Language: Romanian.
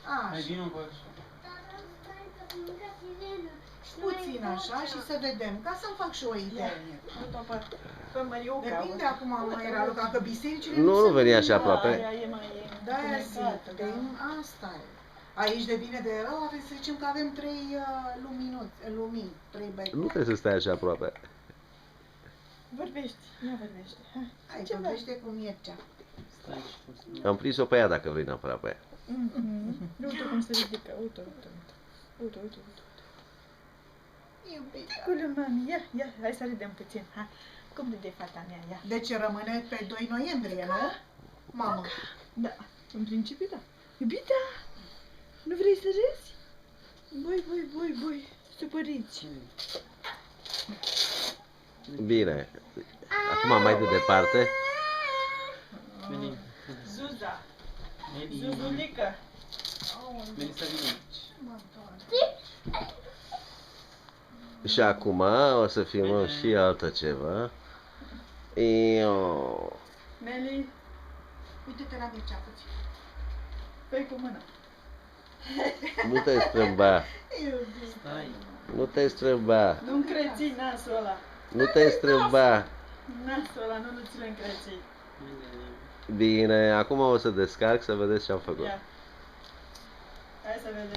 Hai, vină cu așa. Puțin așa și să vedem, ca să-mi fac și o idee. Depinde acum, mai era loc, că bisericile nu veni așa aproape. Da-aia zic, asta e. Aici devine de rău, avem să zicem că avem 3 lumini, 3 becuri. Nu trebuie să stai așa aproape. Vorbești, nu vorbește. Hai, vorbește cu Mircea. Stai și poți. Am prins-o pe ea dacă vine aproape. Uite cum se ridică, uite. Iubita. Acolo, mami, ia, hai să râdem puțin, hai. Cum râde fata mea, ia. Deci rămâne pe 2 noiembrie, nu? Mamă. Da, în principiu da. Iubita, nu vrei să râzi? Voi, supăriți. Bine. Acum mai de departe. Veni. Zuza, Veni. Zuzulică. Veni să vin aici. Și acum o să filmăm și altă ceva. Meli, Uite-te la Mircea puțin. fă cu mâna. Nu te strâmba. Stai. Nu te strâmba. Nu încreți nasul ăla. Nu te strâmba. Nasul ăla, nu ți-l încreți. Bine, acum o să descarc să vedeți ce am făcut. Ia. Hai să vedem.